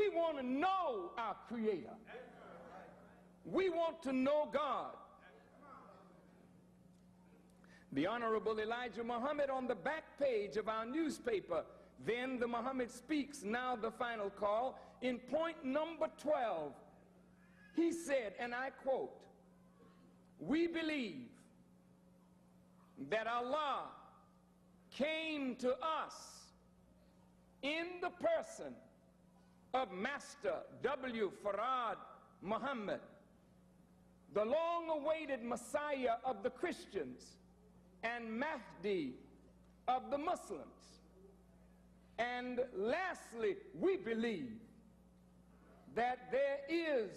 We want to know our Creator. We want to know God. The Honorable Elijah Muhammad, on the back page of our newspaper, Then the Muhammad Speaks, Now the Final Call, in point number 12, he said, and I quote, "We believe that Allah came to us in the person of Master W. Farad Muhammad, the long-awaited Messiah of the Christians and Mahdi of the Muslims. And lastly, we believe that there is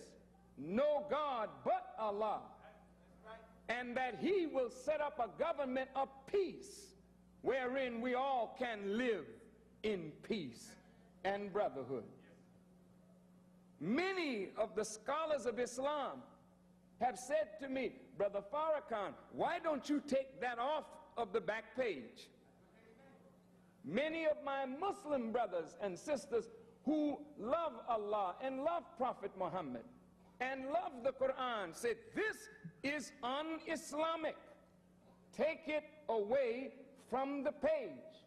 no God but Allah, and that he will set up a government of peace wherein we all can live in peace and brotherhood." Many of the scholars of Islam have said to me, "Brother Farrakhan, why don't you take that off of the back page?" Many of my Muslim brothers and sisters who love Allah and love Prophet Muhammad and love the Quran said, "This is un-Islamic. Take it away from the page.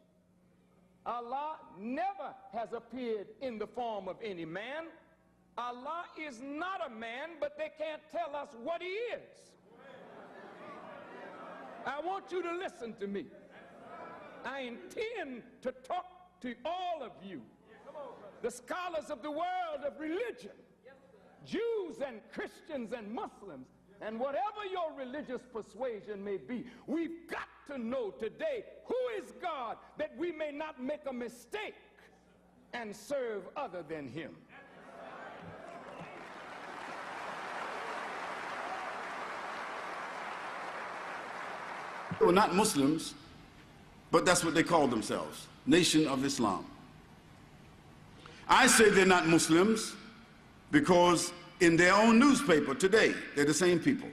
Allah never has appeared in the form of any man. Allah is not a man, but they can't tell us what he is." I want you to listen to me. I intend to talk to all of you, the scholars of the world of religion, Jews and Christians and Muslims, and whatever your religious persuasion may be. We've got to know today who is God, that we may not make a mistake and serve other than him. They were not Muslims, but that's what they called themselves, Nation of Islam. I say they're not Muslims because in their own newspaper today, they're the same people.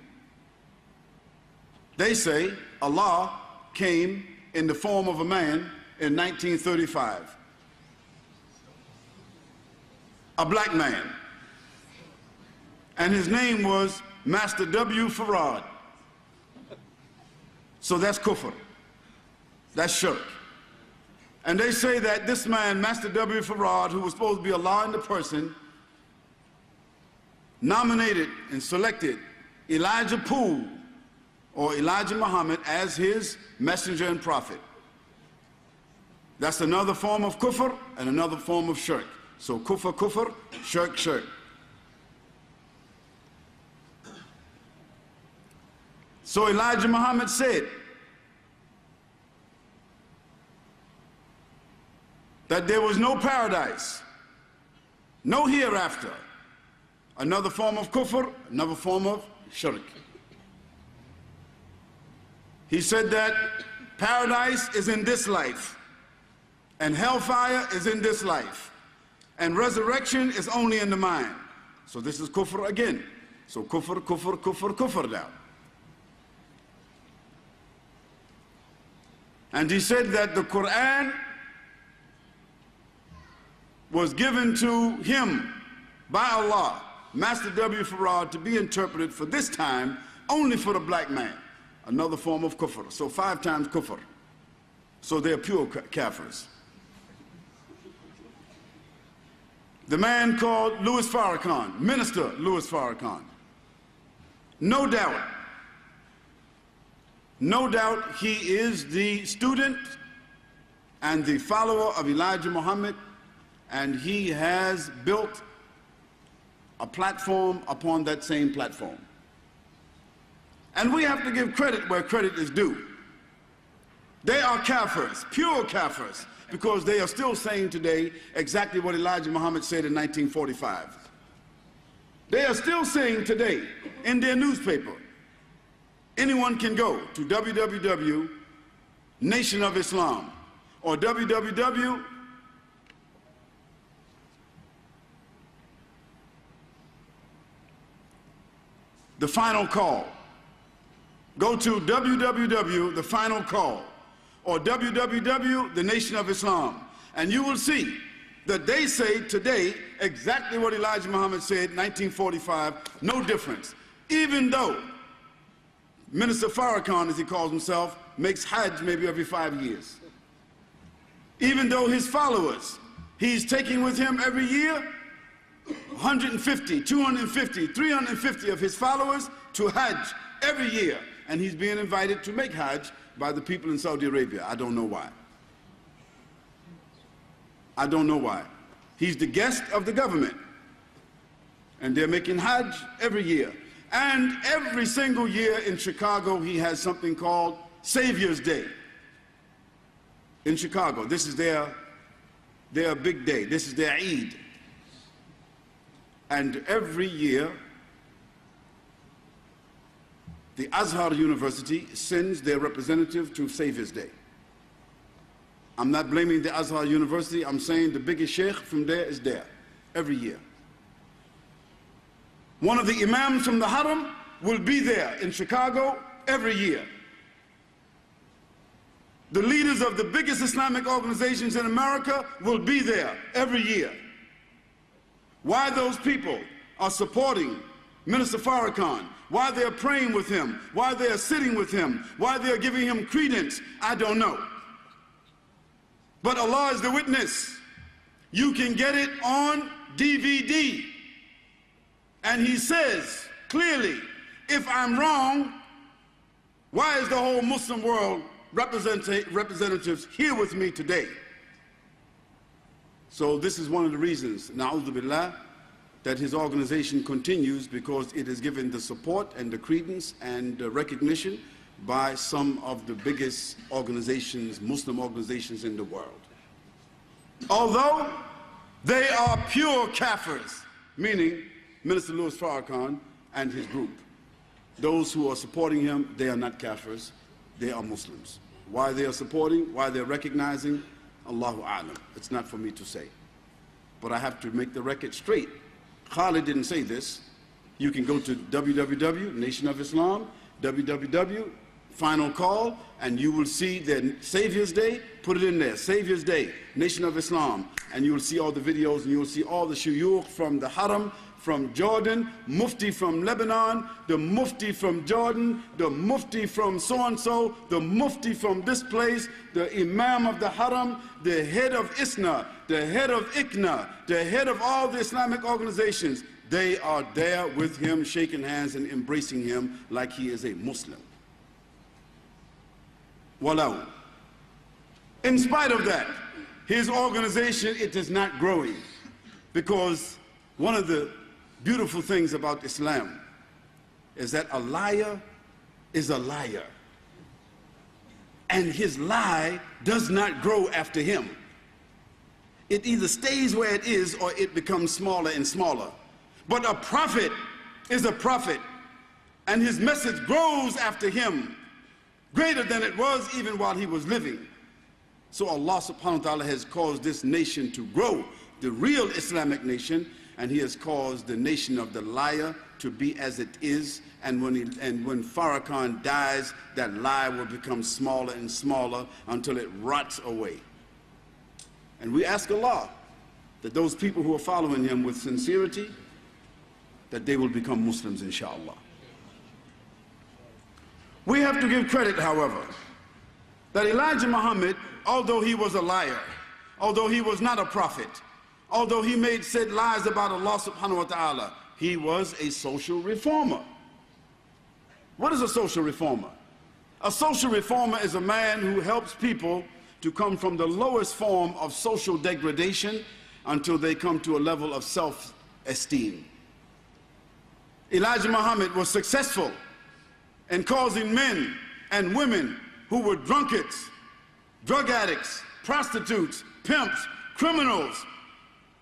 They say Allah came in the form of a man in 1935. A black man. And his name was Master W. Farad. So that's kufr. That's shirk. And they say that this man, Master W. Farad, who was supposed to be Allah in the person, nominated and selected Elijah Poole or Elijah Muhammad as his messenger and prophet. That's another form of kufr and another form of shirk. So Kuffr Kuffr Shirk Shirk. So Elijah Muhammad said that there was no paradise, no hereafter. Another form of kufr, another form of shirk. He said that paradise is in this life, and hellfire is in this life, and resurrection is only in the mind. So this is kufr again. So kufr, kufr, kufr, kufr now. And he said that the Quran was given to him by Allah, Master W. Farad, to be interpreted for this time only for the black man. Another form of kufr. So 5 times kufr. So they're pure kafirs. The man called Louis Farrakhan, Minister Louis Farrakhan. No doubt he is the student and the follower of Elijah Muhammad, and he has built a platform upon that same platform. And we have to give credit where credit is due. They are kafirs, pure kafirs, because they are still saying today exactly what Elijah Muhammad said in 1945. They are still saying today in their newspaper, anyone can go to www. Nation of Islam or www. The Final Call. Go to www. The Final Call or www. The Nation of Islam, and you will see that they say today exactly what Elijah Muhammad said in 1945, no difference. Even though Minister Farrakhan, as he calls himself, makes Hajj maybe every 5 years. Even though his followers, he's taking with him every year 150, 250, 350 of his followers to Hajj every year. And he's being invited to make Hajj by the people in Saudi Arabia. I don't know why. I don't know why. He's the guest of the government. And they're making Hajj every year. And every single year in Chicago, he has something called Savior's Day. In Chicago, this is their big day. This is their Eid. And every year, the Azhar University sends their representative to Savior's Day. I'm not blaming the Azhar University. I'm saying the biggest sheikh from there is there every year. One of the imams from the Haram will be there in Chicago every year. The leaders of the biggest Islamic organizations in America will be there every year. Why those people are supporting Minister Farrakhan, why they're praying with him, why they're sitting with him, why they're giving him credence, I don't know. But Allah is the witness. You can get it on DVD. And he says clearly, if I'm wrong, why is the whole Muslim world representatives here with me today? So this is one of the reasons, na'udhu billah, that his organization continues, because it is given the support and the credence and the recognition by some of the biggest organizations, Muslim organizations in the world. Although they are pure kafirs, meaning Minister Louis Farrakhan and his group. Those who are supporting him, they are not kafirs, they are Muslims. Why they are supporting, why they're recognizing, Allahu A'lam. It's not for me to say. But I have to make the record straight. Khalid didn't say this. You can go to www, Nation of Islam, www, Final Call, and you will see the Savior's Day. Put it in there, Savior's Day, Nation of Islam, and you will see all the videos, and you will see all the shuyukh from the Haram, from Jordan, Mufti from Lebanon, the Mufti from Jordan, the Mufti from so-and-so, the Mufti from this place, the Imam of the Haram, the head of ISNA, the head of ICNA, the head of all the Islamic organizations. They are there with him, shaking hands and embracing him like he is a Muslim. Walau. In spite of that, his organization, it is not growing, because one of the beautiful things about Islam is that a liar is a liar, and his lie does not grow after him. It either stays where it is or it becomes smaller and smaller. But a prophet is a prophet, and his message grows after him, greater than it was even while he was living. So Allah subhanahu wa ta'ala has caused this nation to grow, the real Islamic nation, and he has caused the nation of the liar to be as it is. And when Farrakhan dies, that lie will become smaller and smaller until it rots away. And we ask Allah that those people who are following him with sincerity, that they will become Muslims, inshallah. We have to give credit, however, that Elijah Muhammad, although he was a liar, although he was not a prophet, although he said lies about Allah subhanahu wa ta'ala, he was a social reformer. What is a social reformer? A social reformer is a man who helps people to come from the lowest form of social degradation until they come to a level of self-esteem. Elijah Muhammad was successful in causing men and women who were drunkards, drug addicts, prostitutes, pimps, criminals.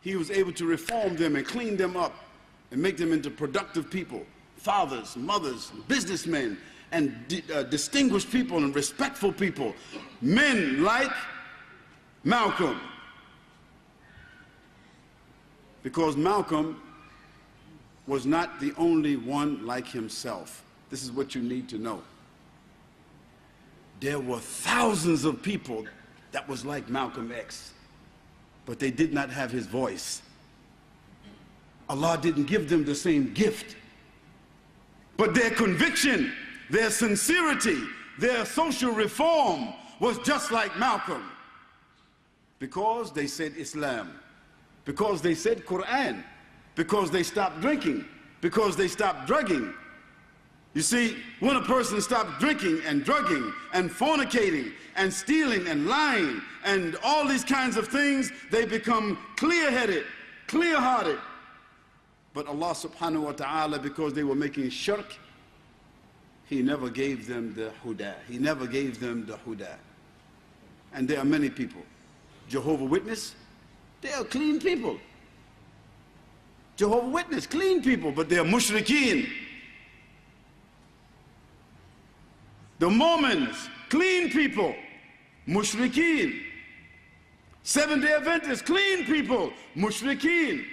He was able to reform them and clean them up and make them into productive people, fathers, mothers, businessmen, and distinguished people and respectful people. Men like Malcolm. Because Malcolm was not the only one like himself. This is what you need to know. There were thousands of people that was like Malcolm X. but they did not have his voice. Allah didn't give them the same gift. But their conviction, their sincerity, their social reform was just like Malcolm. Because they said Islam, because they said Quran, because they stopped drinking, because they stopped drugging. You see, when a person stops drinking and drugging and fornicating and stealing and lying and all these kinds of things, they become clear-headed, clear-hearted. But Allah subhanahu wa ta'ala, because they were making shirk, He never gave them the huda. He never gave them the huda. And there are many people. Jehovah's Witness, they are clean people. Jehovah's Witness, clean people, but they are mushrikeen. The Mormons, clean people, mushrikeen. Seventh-day Adventists, clean people, mushrikeen.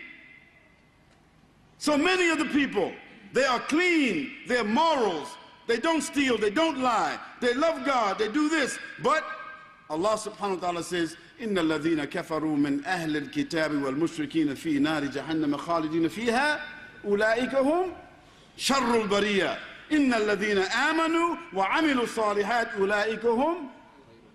So many of the people, they are clean, their morals, they don't steal, they don't lie, they love God, they do this. But Allah subhanahu wa ta'ala says, إِنَّ الَّذِينَ كَفَرُوا مِنْ أَهْلِ الْكِتَابِ وَالْمُشْرِكِينَ فِي نَارِ جَهَنَّمَ خَالِدِينَ فِيهَا أُولَٰئِكَ هُمْ شَرُّ الْبَرِيَّةِ إِنَّ الَّذِينَ آمَنُوا وَعَمِلُوا الصَّالِحَاتِ أُولَٰئِكَ هُمْ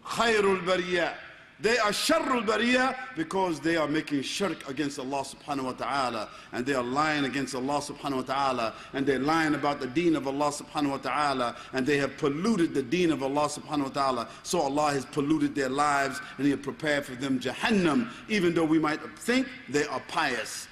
خَيْرُ الْبَرِيَّةِ. They are sharrul bariyah because they are making shirk against Allah subhanahu wa ta'ala, and they are lying against Allah subhanahu wa ta'ala, and they're lying about the deen of Allah subhanahu wa ta'ala, and they have polluted the deen of Allah subhanahu wa ta'ala. So Allah has polluted their lives, and He has prepared for them Jahannam, even though we might think they are pious.